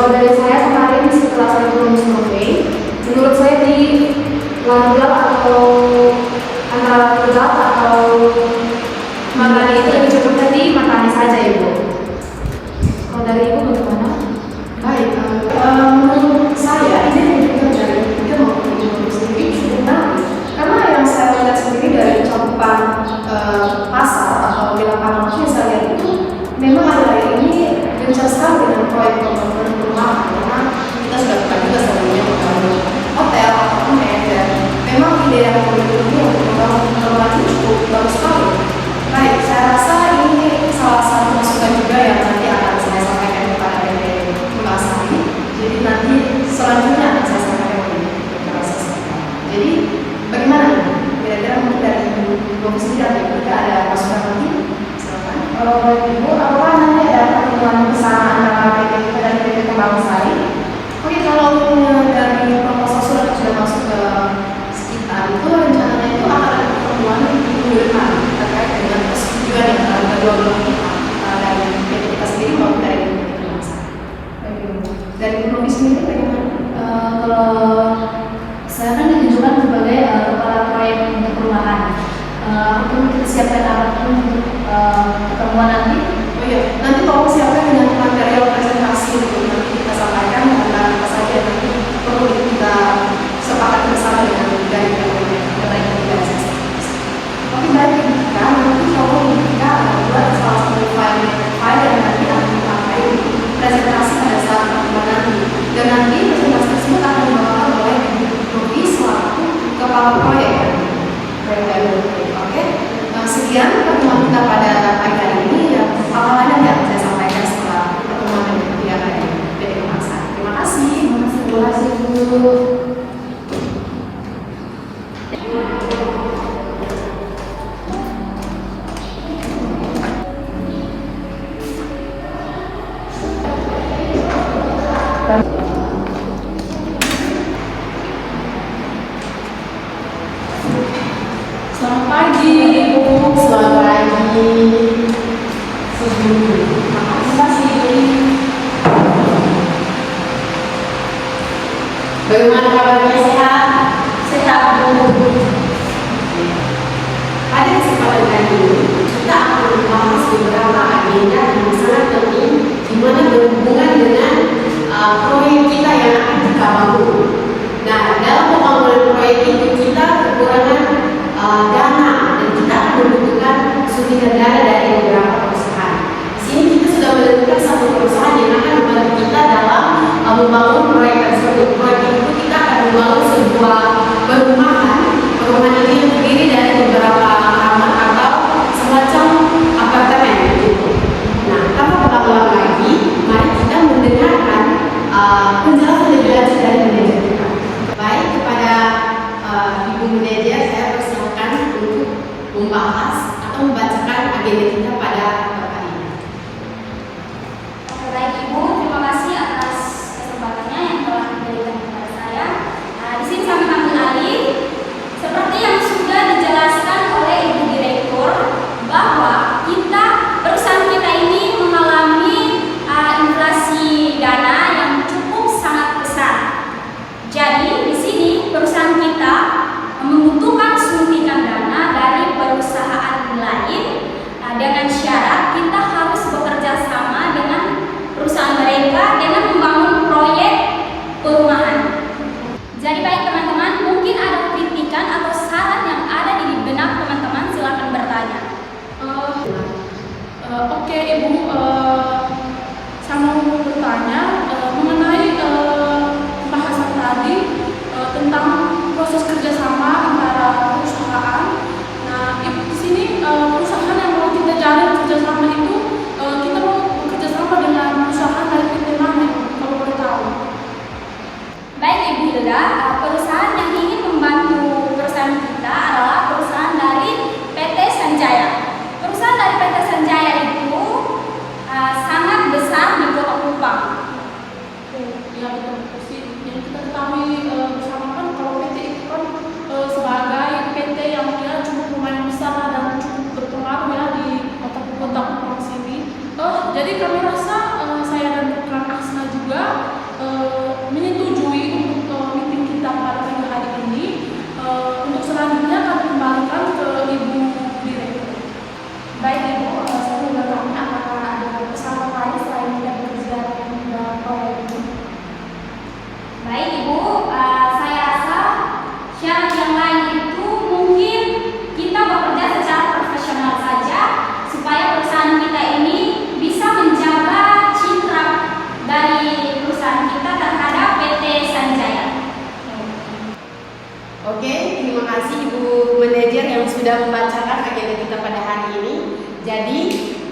Kalau dari saya kemarin setelah saya tulis survei, menurut saya di gelap atau antara gelap atau makan itu lebih cocok tadi makannya saja Ibu. Kalau dari Ibu bagaimana? Baik, menurut saya ini juga dari tiga maupun Ibu sendiri cukup menarik karena yang saya lihat sendiri dari cakupan pasar atau di lapangan yang saya lihat itu memang akhir-akhir ini gencar sekali dengan proyek pembangunan perumahan karena kita sudah buka juga sebelumnya membangun hotel apartemen dan memang ide yang memiliki ini untuk membangun perumahan itu cukup bagus sekali. Baik, saya rasa ini salah satu masukan juga yang nanti akan saya sampaikan kepada DPD Pemasari. Jadi nanti selanjutnya akan saya sampaikan ke proses. Jadi bagaimana kira-kira mungkin dari Ibu sendiri jika ada masukan nanti silakan. Kalau Ibu apa nanti ada pertemuan bersama antara PT kita dan PT Pemasari? Oke, kalau dari proposal sudah masuk ke sekitar itu rencananya itu akan ada pertemuan minggu depan terkait dengan persetujuan yang antara kedua belah pihak dari PT kita sendiri maupun dari PT Pemasari. Dari Ibu sendiri bagaimana? Kalau saya kan ditunjukkan sebagai kepala proyek untuk perumahan. Apapun kita siapkan apapun untuk pertemuan nanti. Oh iya, nanti tolong siapkan dengan material presentasi untuk nanti kita sampaikan tentang apa saja yang nanti perlu kita sepakati bersama dengan dari organisasi. Oke, baik, kita nanti kalau kita buat salah satu file yang nanti akan dipakai presentasi pada saat pertemuan nanti. Dan nanti presentasi tersebut akan dibawakan oleh Ibu selaku kepala proyek. Oke, sekian pertemuan kita pada pagi hari ini. Apa lagi yang saya sampaikan setelah pertemuan dengan pihak dari PT Pemasari. Terima kasih. Terima kasih Bu. Selamat pagi Ibu. Selamat pagi. Terima kasih. Bagaimana kabarnya, sehat? Sehat Bu. Pada kesempatan kali ini kita akan membahas beberapa agenda yang sangat penting di mana berhubungan dengan proyek kita yang akan kita bangun. Nah, dalam pembangunan proyek itu kita kekurangan dana dan kita akan membutuhkan suntikan dana dari beberapa perusahaan. Di sini kita sudah menentukan satu perusahaan yang akan membantu kita dalam membangun proyek tersebut. Proyek itu kita akan membangun sebuah perumahan. Perumahan ini terdiri dari beberapa kamar atau semacam apartemen gitu. Nah, tanpa berlama-lama lagi, mari kita mendengarkan penjelasan lebih lanjut dari manajer kita. Baik, kepada Ibu manajer, saya persilakan untuk membahas atau membacakan agenda kita pada kali ini. Baik Ibu, terima kasih atas kesempatannya yang telah diberikan kepada saya. Di sini kami ambil alih seperti yang sudah dijelaskan oleh Ibu Direktur bahwa perusahaan kita ini mengalami inflasi dana yang cukup sangat besar. Jadi di sini perusahaan kita membutuhkan suntikan dana dari perusahaan lain dengan syarat kita harus bekerja sama dengan perusahaan mereka dengan membangun proyek perumahan. Jadi baik teman-teman, mungkin ada kritikan atau saran yang ada di benak teman-teman, silakan bertanya. Oke Ibu, saya mau bertanya mengenai pembahasan tadi tentang proses kerjasama antara perusahaan. Nah, Ibu di sini perusahaan yang mau kita jalin kerjasama itu kita mau bekerjasama dengan perusahaan dari PT mana, kalau boleh tahu? Baik Ibu Hilda, perusahaan yang ingin membantu perusahaan kita adalah perusahaan dari PT Sanjaya. Perusahaan dari PT Sanjaya itu sangat besar di Kota Kupang. Ya betul sih. Yang kita ketahui bersama kan kalau PT itu kan sebagai PT yang dia cukup lumayan besar dan cukup berpengaruh ya di kota Kupang sini. Jadi kami rasa saya dan rekan Asna juga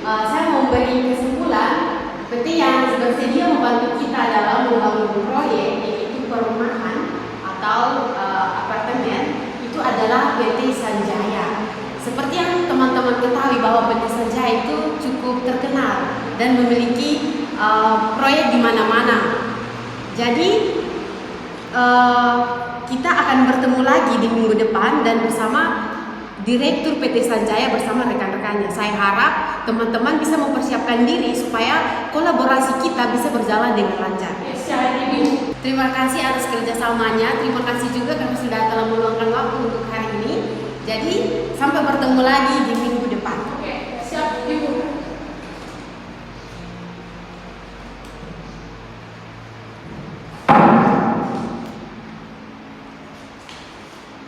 saya mau beri kesimpulan, PT yang bersedia membantu kita dalam membangun proyek yaitu perumahan atau apartemen itu adalah PT Sanjaya. Seperti yang teman-teman ketahui bahwa PT Sanjaya itu cukup terkenal dan memiliki proyek di mana-mana. Jadi kita akan bertemu lagi di minggu depan dan bersama Direktur PT Sanjaya bersama rekan-rekannya. Saya harap teman-teman bisa mempersiapkan diri supaya kolaborasi kita bisa berjalan dengan lancar. Terima kasih atas kerjasamanya. Terima kasih juga karena sudah telah meluangkan waktu untuk hari ini. Jadi sampai bertemu lagi di minggu depan. Oke, siap Ibu.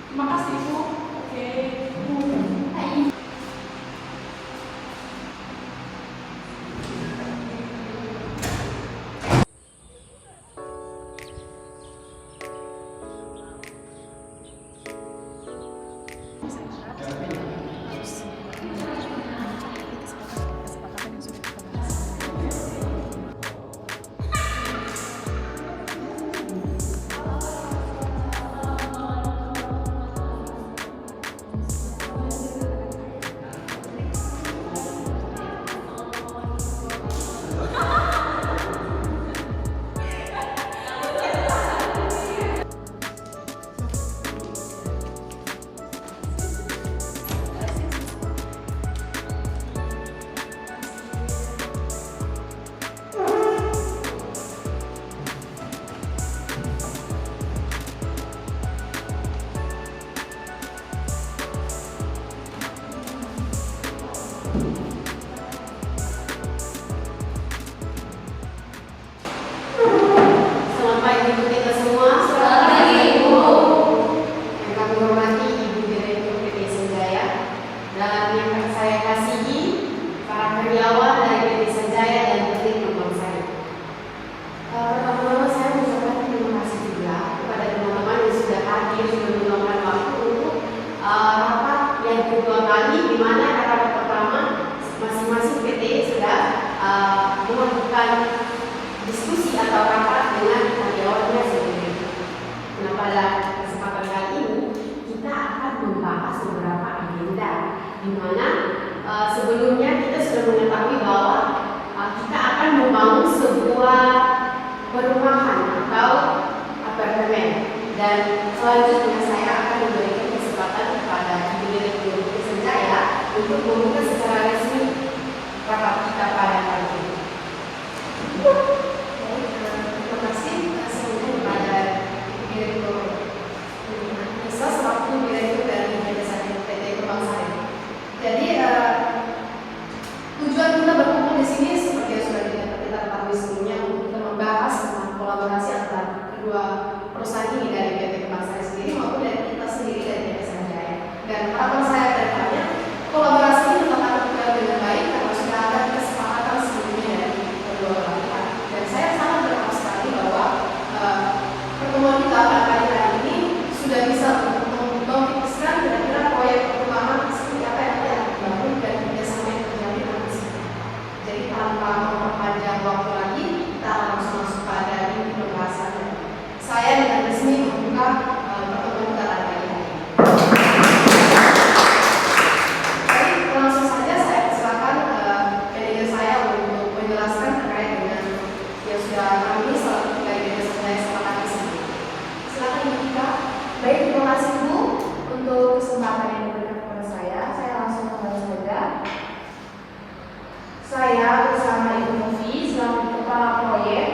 Terima kasih Ibu. Oke, Ibu. Selamat pagi untuk kita semua. Selamat pagi, Ibu. Yang kami hormati Ibu Direktur PT Sanjaya dan yang saya kasihi para karyawan dari PT Sanjaya dan PT Kembang Sari. Pertama-tama saya mengucapkan terima kasih juga kepada teman-teman yang sudah hadir sudah meluangkan waktu untuk rapat yang kedua kali, di mana rapat pertama masing-masing PT sudah melakukan diskusi atau rapat dengan karyawannya sendiri. Nah, pada kesempatan kali ini kita akan membahas beberapa agenda, di mana sebelumnya kita sudah mengetahui bahwa kita akan membangun sebuah perumahan atau apartemen, dan selanjutnya saya akan memberikan kesempatan kepada Ibu Direktur PT Sanjaya untuk membuka secara resmi rapat kita pada kali ini. Terima kasih sebelumnya kepada Direktur Nisa selaku Direktur dari PT Kembang Sari. Jadi tujuan kita berkumpul di sini seperti yang sudah kita ketahui sebelumnya untuk kita membahas tentang kolaborasi antara kedua perusahaan ini dari PT Kembang Sari sendiri maupun dari kita sendiri dari PT Sanjaya. Dan harapan saya ke depannya kolaborasi ini tetap akan berjalan dengan baik karena sudah ada kesepakatan sebelumnya dari kedua belah pihak. Dan saya sangat berharap sekali bahwa pertemuan kita pada hari ini sudah bisa mengkonfirmasikan kira-kira proyek perumahan seperti apa yang akan dibangun dan kerjasama yang terjadi nanti. Jadi tanpa memperpanjang waktu lagi, kita akan langsung masuk pada inti pembahasannya. Saya dengan resmi membuka pertemuan kita pada hari ini. Jadi langsung saja saya persilakan manajer saya untuk menjelaskan terkait dengan yang sudah kami selaku dari PT Sanjaya sepakati sendiri. Silakan Ibu Tika. Baik, terima kasih Bu untuk kesempatan yang diberikan kepada saya. Saya langsung kembali saja. Saya bersama Ibu Novi selaku kepala proyek,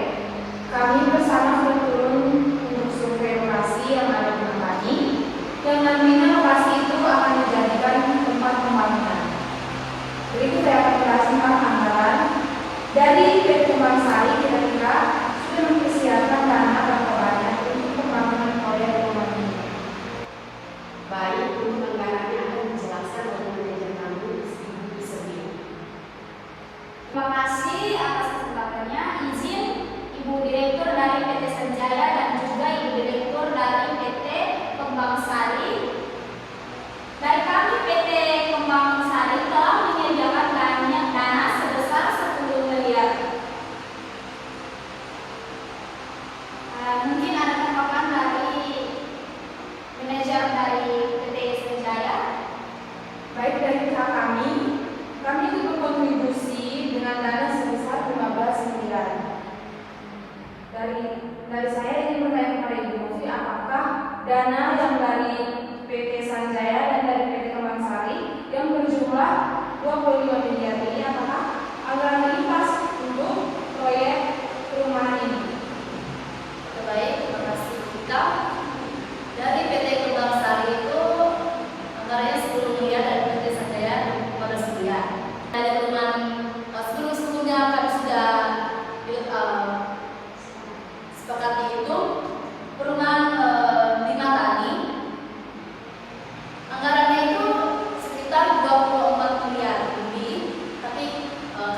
kami bersama sudah turun untuk survei lokasi yang ada di Kembang, yang nantinya lokasi itu akan dijadikan tempat pembangunan. Berikut saya akan menjelaskan anggaran dari PT Kembang Sari kira-kira sudah mempersiapkan dana berapa banyak untuk pembangunan proyek rumah ini. Baik, untuk anggarannya akan dijelaskan oleh manajer kami, Ibu Isri. Terima kasih atas kesempatannya. Izin Ibu Direktur dari PT Sanjaya dan juga Ibu Direktur dari PT Kembang Sari. Dari kami PT Kembang Sari telah menyediakan dana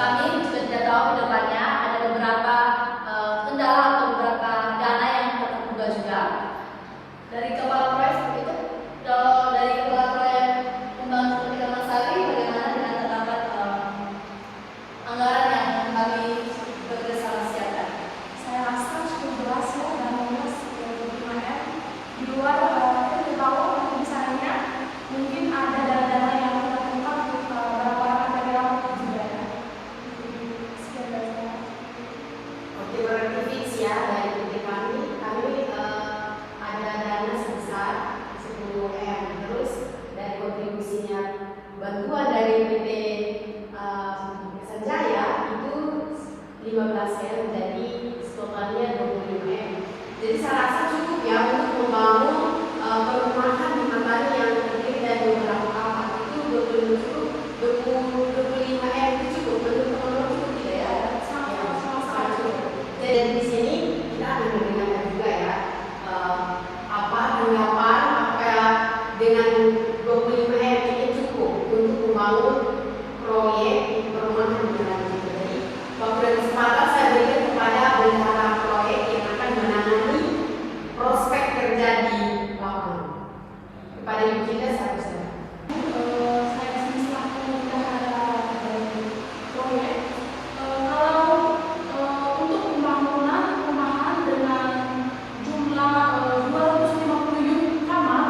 kami juga tidak tahu ke depannya ada beberapa kendala atau beberapa dana yang tertunda juga. Dari kepala proyek seperti itu, dari kepala proyek pembangunan seperti Taman Sari, bagaimana dengan terdapat anggaran yang kami bekerjasama siapkan? Saya rasa cukup jelas ya, dan luas 5M. Di luar kita tahu misalnya mungkin ada dana-dana yang kita ungkap untuk beberapa material juga ya. Sekian dari saya. Oke, berarti fix ya dari PT kami ada dana sebesar 10M. Terus dari kontribusinya bantuan dari PT Sanjaya itu 15M, jadi totalnya 25M. Jadi saya rasa cukup ya untuk membangun perumahan di Matani yang terdiri dari beberapa kamar. Itu 25M itu cukup, menurut teman-teman cukup tidak ya? Sangat cukup. Jadi di sini kita akan mendengarkan juga ya apa tanggapan apakah dengan 25M ini cukup untuk membangun proyek perumahan di Matani. Jadi waktu kesempatan saya berikan kepada bendahara proyek yang akan menangani prospek kerja di lapangan. Kepada Ibu Cinta saya persilakan. Saya selaku bendahara proyek. Kalau untuk pembangunan perumahan dengan jumlah 250 unit kamar,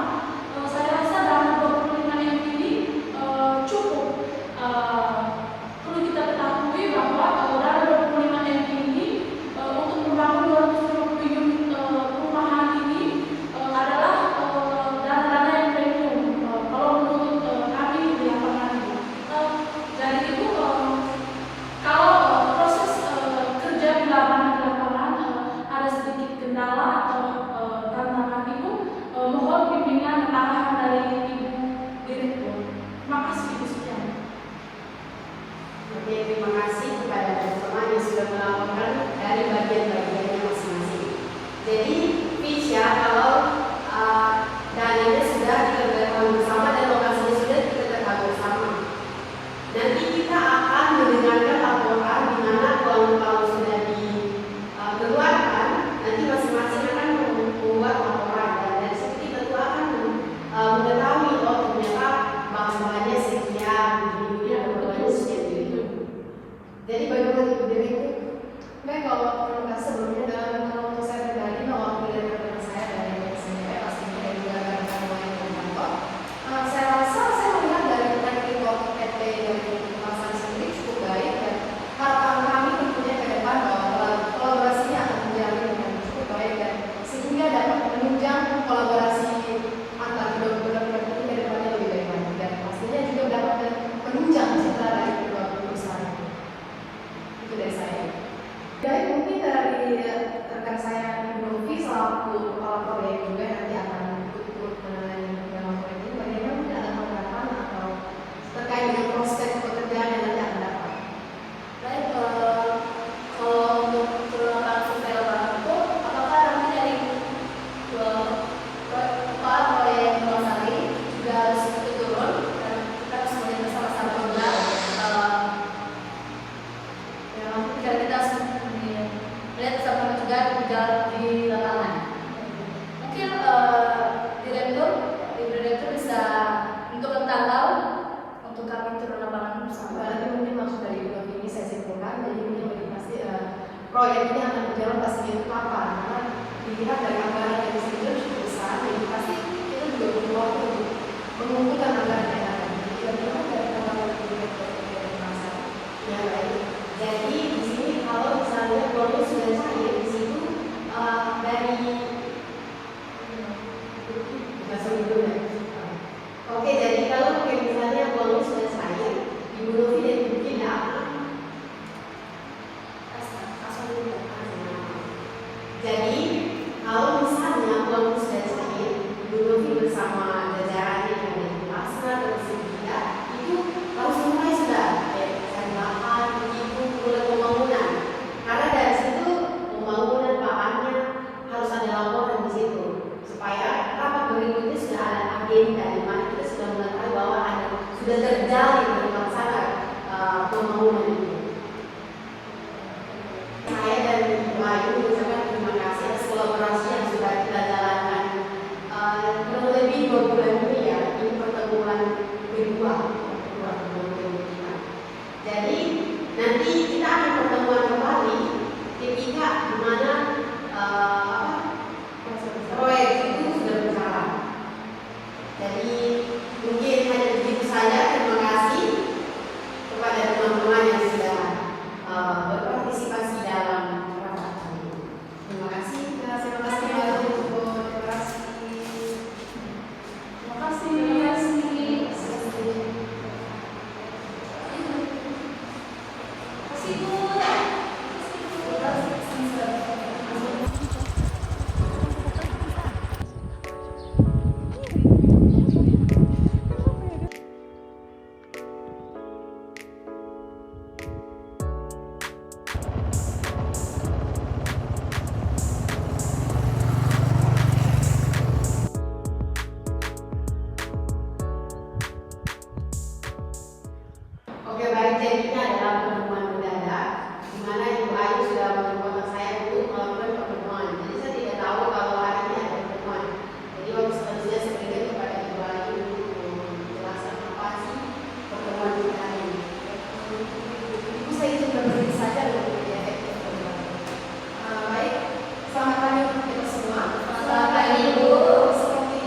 saya rasa dalam 25M ini cukup. Perlu kita ketahui bahwa dalam 25M ini untuk membangun 250 unit perumahan ini adalah dana-dana yang premium. Kalau menurut kami di lapangan ini, dari itu kalau proses kerja di lapangan ada sedikit kendala atau tantangan itu, mohon bimbingan dan arahan dari Ibu Direktur. Terima kasih Ibu sekian. Oke, terima kasih kepada teman-teman yang sudah melaporkan dari bagian-bagiannya masing-masing. Jadi, pitch ya, kalau dananya sudah dikerjakan bersama dan lokasinya sudah dikerjakan bersama. Nanti kita akan mendengarkan laporan di mana kalau sudah dikeluarkan, nanti masing-masing akan membuat laporan dan dari situ kita tuh akan mengetahui oh ternyata bahan-bahannya sekian, begini-begini, kebutuhannya sekian gitu. Jadi bagaimana Ibu Direktur? Baik, kalau terima kasih sebelumnya, dan kalau untuk saya pribadi mewakili dari rekan saya dari SNP pastinya dan juga rekan lain dari kantor, saya rasa saya melihat dari track record PT dari kemasan sendiri cukup baik, dan harapan kami tentunya ke depan bahwa kolaborasinya akan menjalin dengan cukup baik dan sehingga dapat menunjang kolaborasi antar kedua pihak ini ke depannya lebih baik lagi, dan pastinya juga dapat menunjang citra dari kedua perusahaan. Itu dari saya. Jadi mungkin dari rekan saya Ibu Novi selaku kepala proyek juga nanti akan ikut menangani dalam proyek ini. Bagaimana mungkin ada tanggapan atau terkait dengan prospek pekerjaan yang nanti akan dapat? Baik, kalau untuk turunkan survei lapangan itu, apakah nanti dari kepala proyek Taman Sari juga harus ikut turun dan kita harus melihat bersama-sama juga ya kita harus melihat bersama juga di lapangan. Mungkin direktur bisa untuk tanggal untuk kami turun lapangan bersama. Berarti mungkin maksud dari Ibu Novi ini saya simpulkan, jadi mungkin lebih pasti proyek ini akan berjalan pastinya itu kapan? Karena dilihat dari anggaran yang sendiri cukup besar, jadi pasti kita juga butuh waktu untuk mengumpulkan anggaran yang ada. Kira-kira dari tanggal direktur dari masa. Ya baik. Jadi di sini kalau misalnya bonus sudah cair di situ dari Oke, jadi kalau misalnya bonus sudah cair, Ibu Novi dan Ibu Gina jadi kalau misalnya bonus sudah cair, Ibu Novi bersama jajarannya yang ada di Lasna dan Singkida itu harus mulai sudah cari lahan, begitu mulai pembangunan. Karena dari situ pembangunan bahannya harus ada laporan di situ supaya rapat berikutnya sudah ada agenda di mana kita sudah mengetahui bahwa sudah terjalin dengan sangat pembangunan nanti kita akan pertemuan kembali ketika di mana proyek itu sudah berjalan. Jadi mungkin hanya begitu saja. Terima kasih kepada teman-teman yang sudah berpartisipasi dalam rapat ini. Terima kasih. Terima kasih Pak Ibu. Terima kasih. Terima kasih. Oke, baik, jadi ini adalah pertemuan mendadak di mana Ibu Ayu sudah mengontak saya untuk melakukan pertemuan. Jadi saya tidak tahu kalau hari ini ada pertemuan. Jadi waktu selanjutnya saya berikan kepada Ibu Ayu untuk menjelaskan apa sih pertemuan kita hari ini. Ibu, saya izin berdiri saja untuk ya. Baik, selamat pagi untuk kita semua. Selamat pagi, Ibu. Seperti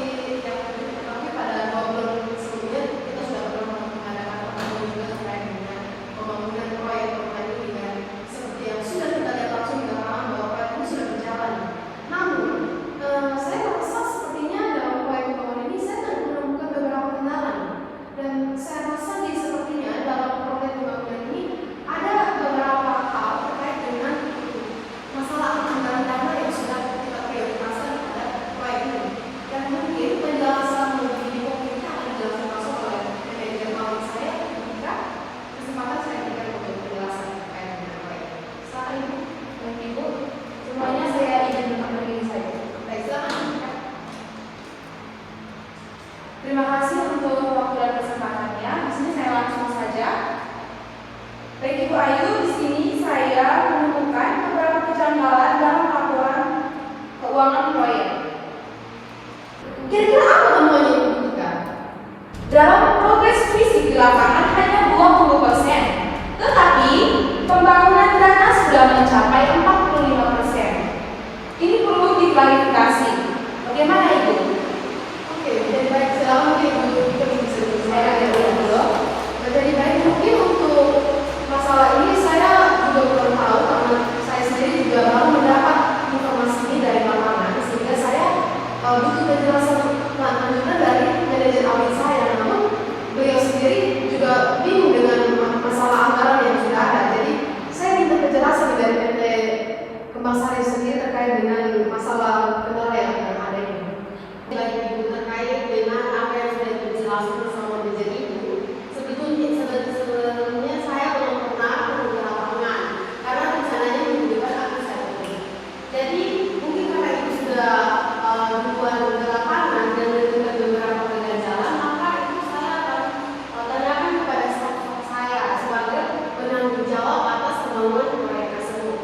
yang diketahui pada ngobrol sebelumnya, kita sudah pernah mengadakan pertemuan juga terkait dengan pembangunan proyek perumahan ini dan seperti yang sudah kita lihat langsung di lapangan bahwa proyek ini sudah berjalan. Namun, saya merasa sepertinya dalam proyek pembangunan ini saya telah menemukan beberapa kendala dan saya rasa di sepertinya dalam proyek pembangunan ini ada beberapa hal terkait dengan masalah anggaran dana yang sudah kita prioritaskan pada proyek ini. Dan mungkin penjelasan lebih konkretnya akan dijelaskan langsung oleh manajer mawar saya ketika kesempatan saya berikan untuk penjelasan terkait dengan proyek. Saat ini, dan Ibu, semuanya saya izin tetap berdiri saja. Baik, silakan. Terima kasih untuk waktu dan kesempatannya. Di sini saya langsung saja. Baik Ibu Ayu, di sini saya menemukan beberapa kejanggalan dalam laporan keuangan proyek. Kira-kira apa temuan yang dibutuhkan? Dalam progres fisik di lapangan hanya 20%, tetapi pembangunan dana sudah mencapai 45%. Ini perlu diklarifikasi. Bagaimana Ibu? Oke, jadi baik, silakan Ibu saya dulu. Jadi baik, mungkin untuk masalah ini saya juga belum tahu karena saya sendiri juga baru mendapat informasi ini dari lapangan sehingga saya butuh penjelasan lanjutan dari manajer awal saya. Namun beliau sendiri juga bingung dengan masalah anggaran yang sudah ada. Jadi saya minta penjelasan dari PT Kembang Sari sendiri terkait dengan masalah kendala yang ada ini. Baik Ibu, terkait dengan apa yang sudah dijelaskan sama manajer Ibu, sebelumnya saya belum pernah turun ke lapangan karena rencananya minggu depan akan saya turun. Jadi mungkin karena Ibu sudah duluan ke lapangan dan menemukan beberapa kegagalan, maka itu saya akan tanyakan kepada staf saya sebagai penanggung jawab atas pembangunan proyek tersebut.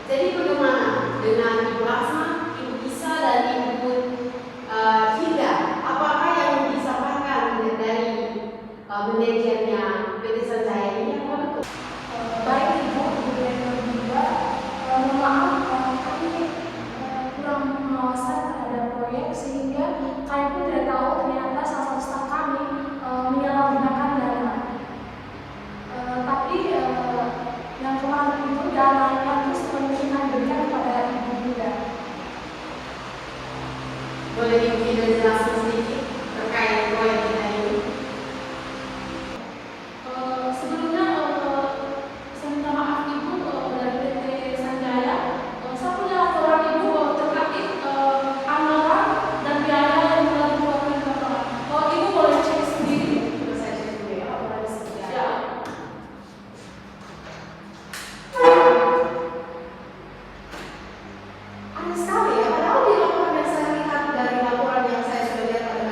Jadi bagaimana dengan Ibu Asma, Ibu Isa dan Ibu Hilda? Apakah yang disampaikan dari manajernya PT Sanjaya ini apa betul? Baik Ibu, dan juga mohon maaf kami kurang pengawasan terhadap proyek sehingga kami pun tidak tahu ternyata salah satu staf kami menyalahgunakan dana. Tapi yang kemarin itu dananya itu sepenuhnya kami berikan kepada Ibu Hilda. Boleh Ibu Hilda jelaskan sedikit terkait proyek kita ini? Sebelumnya saya minta maaf Ibu dari PT Sanjaya. Saya punya laporan Ibu terkait anggaran dan biaya yang telah dikeluarkan ke lapangan. Ibu boleh cek sendiri. Saya cek dulu ya, laporan seperti apa. Ya. Aneh sekali ya, padahal di laporan yang saya lihat dari laporan yang saya sudah lihat pada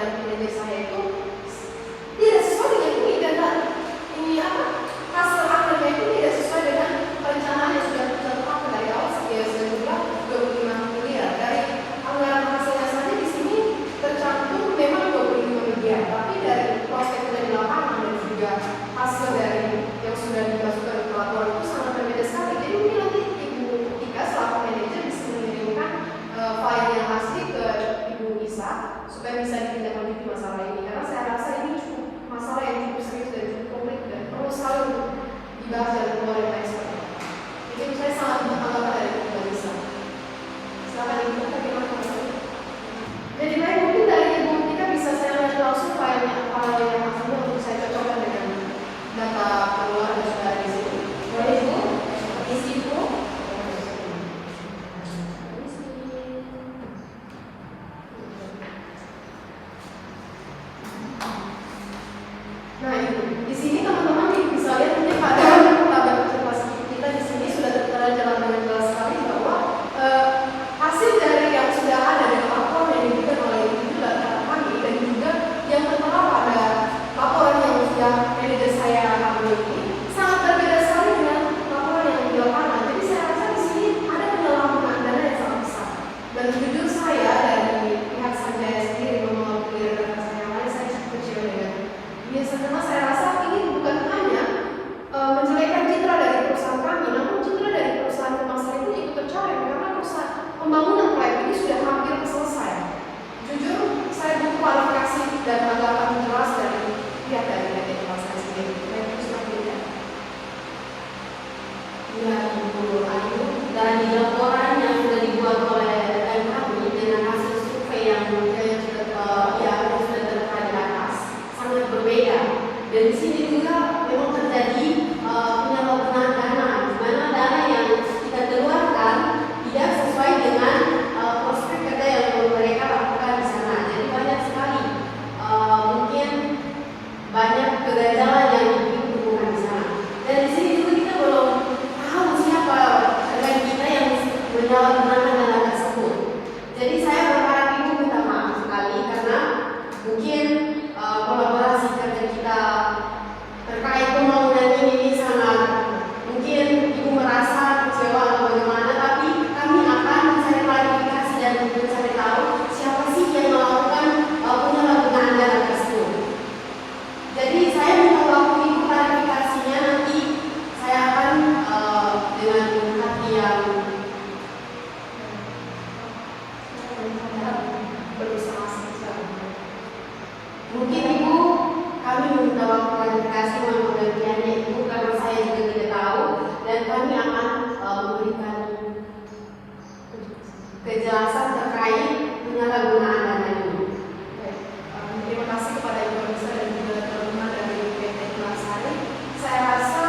dan kami akan memberikan kejelasan terkait penyalahgunaan dana ini. Terima kasih kepada Ibu Anissa dan juga teman-teman dari PT Kelasari. Saya rasa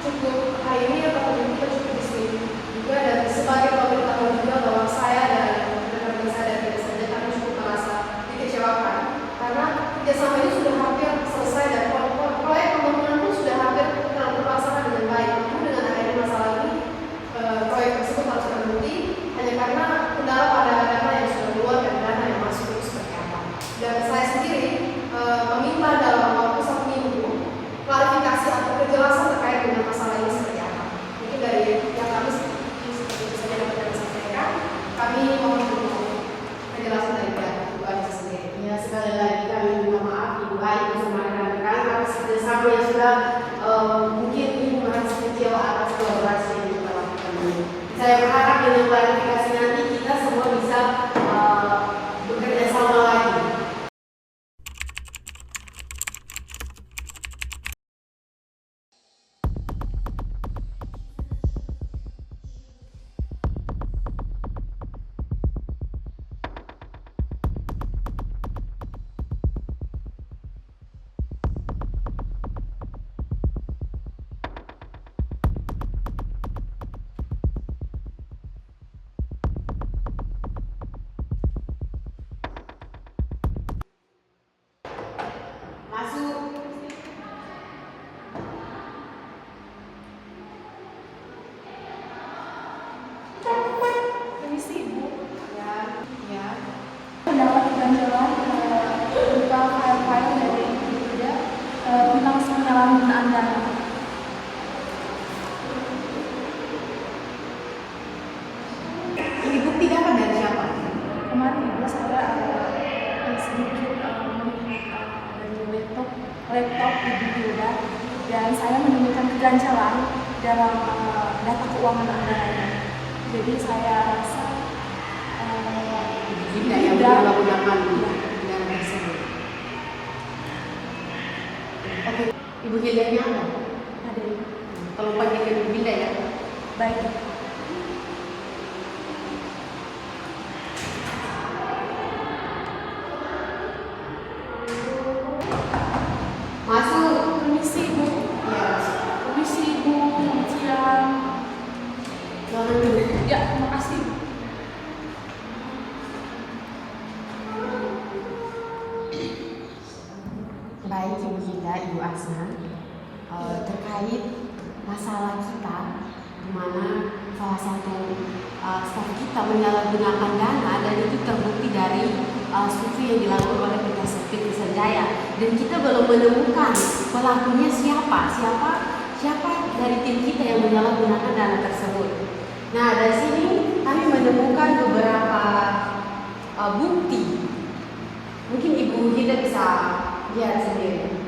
cukup hari ini atau kita cukup di sini juga, dan sebagai pemberitahuan juga bahwa saya dan rekan-rekan saya dan tidak saja kami cukup merasa dikecewakan karena kerjasama ini sudah hampir selesai dan proyek pembangunan pun sudah hampir terlaksana dengan baik. Namun dengan adanya masalah ini proyek tersebut harus terhenti hanya karena kendala pada dana yang sudah keluar dan dana yang masuk itu seperti apa. Dan saya sendiri meminta dalam waktu 1 minggu klarifikasi atau kejelasan terkait dengan masalah ini seperti apa. Mungkin dari yang kami seperti itu saja dapat kami sampaikan. Kami mohon untuk penjelasan dari Ibu Anissa sendiri. Ya, sekali lagi kami minta maaf Ibu Ayu bersama rekan-rekan atas kerjasama yang sudah mungkin Ibu merasa kecewa atas kolaborasi yang kita lakukan ini. Saya berharap dengan klarifikasi nanti kita semua bisa bekerja sama lagi. Masuk. Ini sih Ibu. Ya. Mendapat keganjalan berupa file-file dari Ibu tentang penyalahgunaan dana. Ini bukti dapat dari siapa? Kemarin Ibu saya sedikit melihat dari laptop Ibu Hilda, dan saya menemukan keganjalan dalam data keuangan anggarannya. Jadi saya rasa Tidak yang menyalahgunakan dana tersebut. Oke, Ibu Hilda ini ada? ada Ibu. Tolong panggilkan Ibu Hilda ya. Baik. Masuk. Permisi Ibu. Ya, Permisi Ibu. Selamat siang. silakan dulu. Ya, terima kasih. Baik Ibu Hilda, Ibu Asna, terkait masalah kita di mana salah satu staf kita menyalahgunakan dana dan itu terbukti dari survei yang dilakukan oleh PT Sanjaya, dan kita belum menemukan pelakunya siapa dari tim kita yang menyalahgunakan dana tersebut. Nah, dari sini kami menemukan beberapa bukti. Mungkin Ibu Hilda bisa lihat sendiri.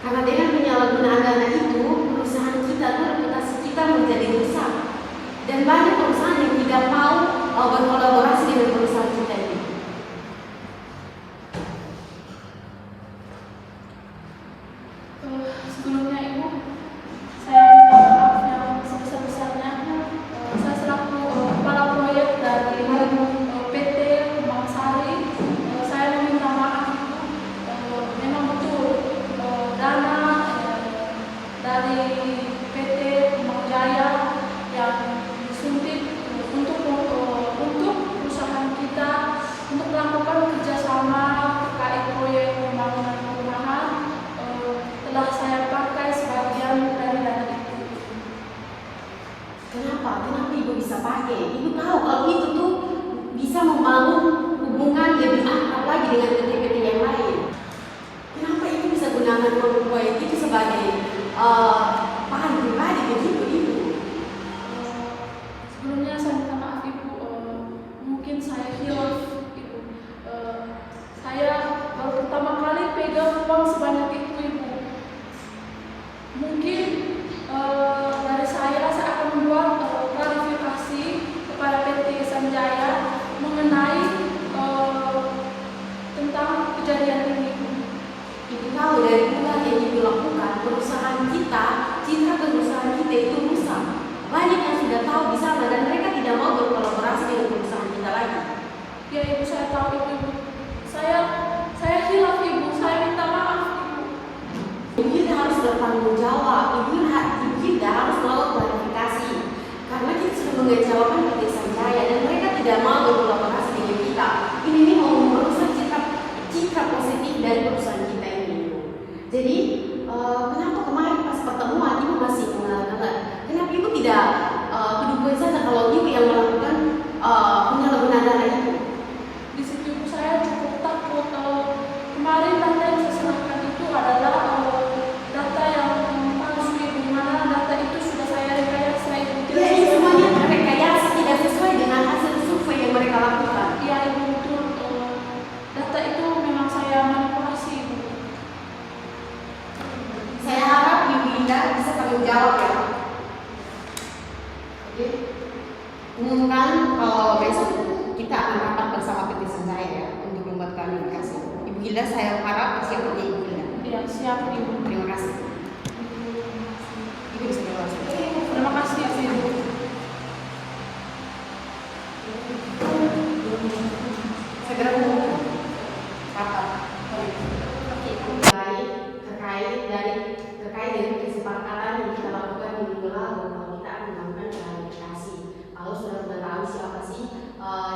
Karena dengan penyalahgunaan dana itu, perusahaan kita tuh reputasi kita menjadi rusak, dan banyak perusahaan yang tidak mau berkolaborasi dengan perusahaan kita ini. Sebelumnya Ibu, saya minta maaf yang sebesar-besarnya. Saya selaku kepala proyek dari PT Bangsari, saya meminta maaf Ibu. Memang betul dana dari PT Jaya yang disuntik untuk Hilda, saya harap siap untuk Ibu Hilda. Ya, siap Ibu. Terima kasih. Ibu bisa jawab. Terima kasih Ibu. Segera umum rapat. Terkait dengan kesepakatan yang kita lakukan di minggu lalu, kalau kita akan melakukan klarifikasi. Kalau sudah mengetahui siapa sih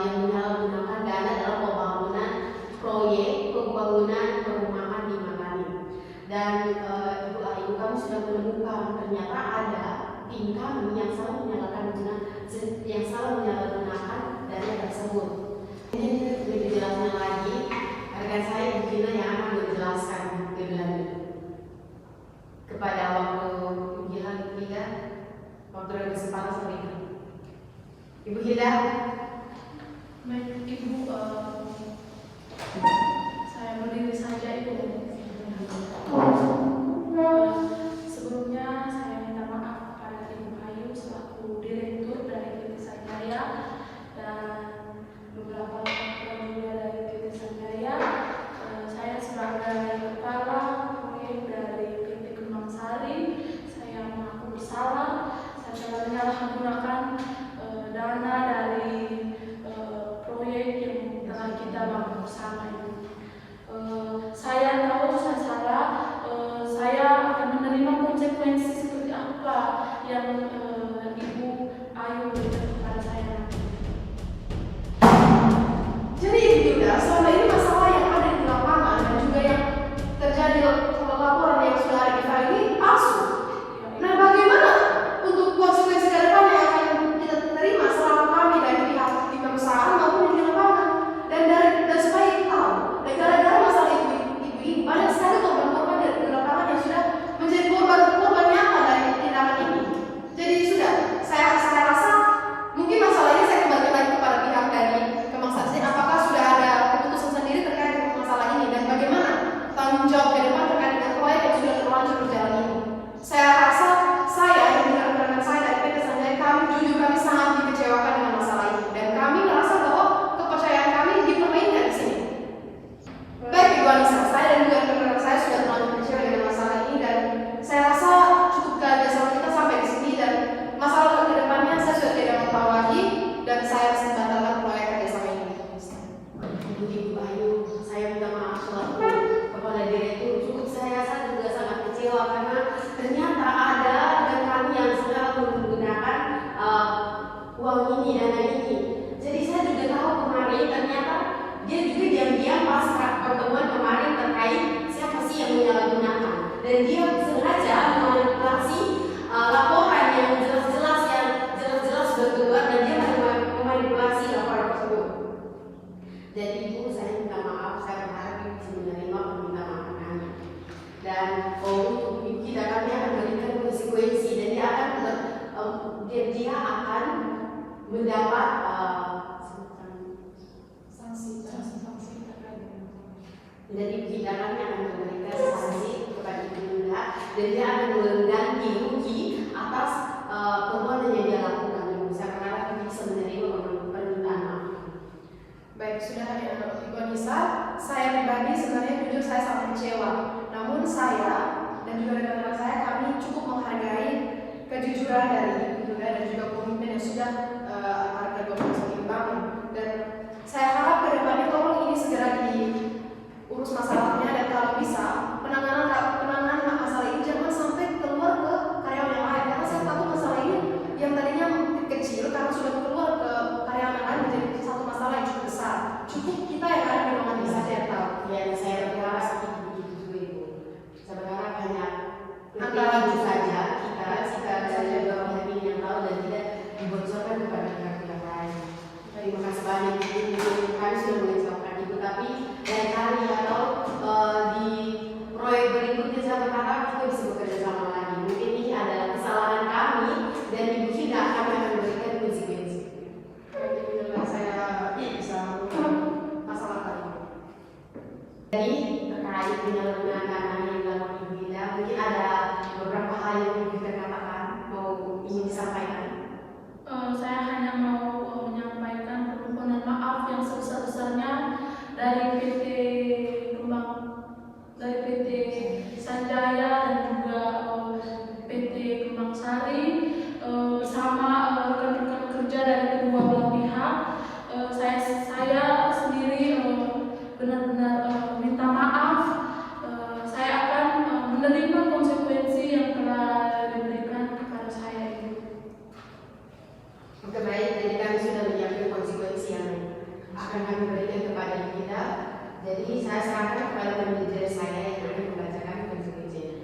yang menyalahgunakan dana dalam pembangunan proyek pembangunan perumahan di Makanin. Dan Ibu kami sudah menemukan ternyata ada tim kami yang selalu menyalahgunakan dana tersebut. Ini lebih jelasnya lagi, rekan saya Ibu Gina yang akan menjelaskan lebih lanjut. Kepada Ibu Hilda, waktu dan kesempatan seperti itu. Ibu Hilda. Baik Ibu, saya berdiri saja Ibu. Sebelumnya saya minta maaf kepada Ibu Ayu selaku Direktur dari PT Sanjaya dan beberapa orang juga dari PT Sanjaya. Saya sebagai kepala proyek dari PT Kembang Sari, saya mengaku bersalah. Saya telah menyalahgunakan dana dari proyek yang telah kita bangun bersama Ibu. Saya tahu saya salah. Saya akan menerima konsekuensi seperti apa yang Ibu Ayu berikan kepada saya nanti. Jadi Ibu Hilda, selama ini masalah yang ada di lapangan dan juga yang terjadi laporan yang sudah ada di file ini palsu. Nah, bagaimana untuk konsekuensi ke depan yang akan kita terima selama kami dari pihak di perusahaan maupun di lapangan dan supaya kita tahu, dan gara-gara masalah ibu ini banyak sekali korban-korban di lapangan yang sudah menjadi korban nyata dari tindakan ini. Jadi sudah, saya rasa mungkin masalah ini saya kembali lagi kepada pihak dari Kembang Sari. Apakah sudah ada keputusan sendiri terkait dengan masalah ini dan bagaimana tanggung jawab ke depan terkait dengan proyek yang sudah terlanjur berjalan ini? Saya rasa saya dan juga rekan-rekan saya dari PT Sanjaya, kami sangat dikecewakan dengan masalah ini dan kami merasa bahwa kepercayaan kami dipermainkan di sini. Baik Ibu Anissa, saya dan juga rekan-rekan saya sudah terlanjur kecewa dengan masalah ini dan saya rasa cukup kerjasama kita sampai di sini dan masalah ke depannya saya sudah tidak mau tahu lagi dan saya harus membatalkan proyek kerjasama ini. Untuk Ibu Ayu, saya minta maaf selaku Kepala Direktur. Cukup saya juga sangat kecewa karena ternyata ada rekan kami yang selalu menggunakan uang ini, dana ini. Jadi saya juga tahu kemarin ternyata dia juga diam-diam pas pertemuan kemarin terkait siapa sih yang menyalahgunakan, dan dia sengaja memanipulasi laporan yang jelas-jelas sudah keluar dan dia memanipulasi laporan tersebut. Jadi Ibu, saya minta maaf, saya berharap Ibu bisa menerima permintaan maaf kami. Dan untuk Ibu kita, kami akan berikan konsekuensi dan dia akan mendapat sanksi terkait. Jadi kita kami akan memberikan sanksi kepada Ibu Hilda dan dia akan mengganti rugi atas perbuatan yang dia lakukan. Saya berharap Ibu bisa menerima permintaan maaf. Baik, sudah ya Ibu Anissa, saya pribadi sebenarnya jujur saya sangat kecewa. Namun saya dan juga rekan-rekan saya, kami cukup menghargai kejujuran dari Ibu Hilda dan juga komitmen yang sudah para kedua saling bangun. Dan saya harap ke depannya tolong ini segera diurus masalahnya dan kalau bisa penanganan masalah ini jangan sampai keluar ke karyawan yang lain, karena saya tahu masalah ini yang tadinya kecil karena sudah keluar ke karyawan yang lain menjadi satu masalah yang cukup besar. Cukup kita yang ada di ruangan ini saja yang tahu. Ya, saya berharap seperti itu juga Ibu. Saya berharap hanya antara itu saja kita saja dua pihak ini yang tahu dan tidak dibocorkan kepada pihak-pihak lain. Terima kasih banyak Ibu. Kami sudah mengecewakan Ibu, tapi lain kali atau di proyek berikutnya saya berharap kita bisa bekerja sama lagi. Mungkin ini adalah kesalahan kami dan Ibu Hilda kami akan memberikan konsekuensi. Alhamdulillah saya bisa masalah tadi. Jadi terkait penyalahgunaan dana yang dilakukan Ibu Hilda, mungkin ada beberapa hal yang Ibu Hilda katakan mau ingin disampaikan. Saya hanya mau menyampaikan permohonan maaf yang sebesar-besarnya dari PT Kembang serahkan kepada manajer saya yang akan membacakan konsekuensinya.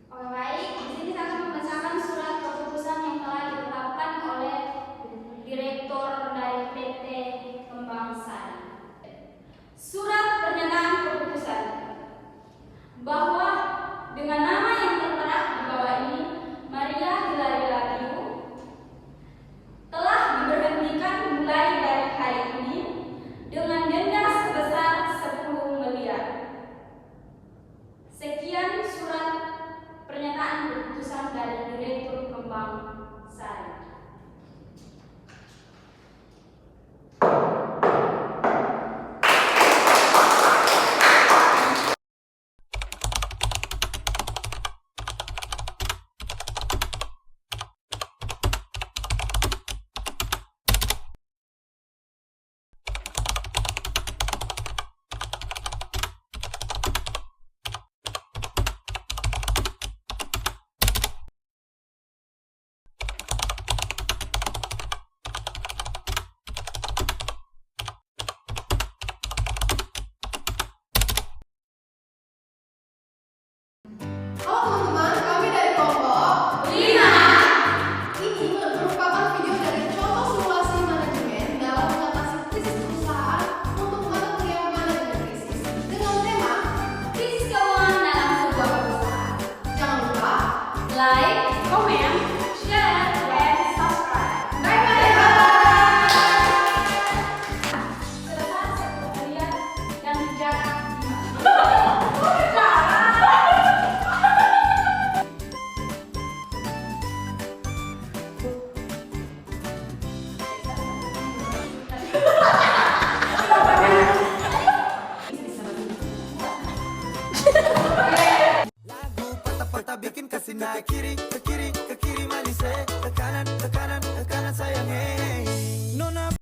Oke, baik. Di sini saya akan membacakan surat keputusan yang telah ditetapkan oleh Direktur dari PT Kembang Sari. Surat pernyataan keputusan bahwa dengan nama yang tertera di bawah ini, Maria Hilary Radio telah diberhentikan mulai dari hari ini dengan denda sebesar 10 miliar. Sekian surat pernyataan keputusan dari Direktur Kembang Sari. Halo teman-teman, kami dari kelompok 5. Ini merupakan video dari contoh simulasi manajemen dalam mengatasi krisis perusahaan untuk mata kuliah manajemen krisis dengan tema Krisis keuangan dalam sebuah perusahaan. jangan lupa Like, comment, share, dan subscribe. bye-bye. Sebesar 10 miliar dan tidak Lagu patah-patah bikin kasih naik kiri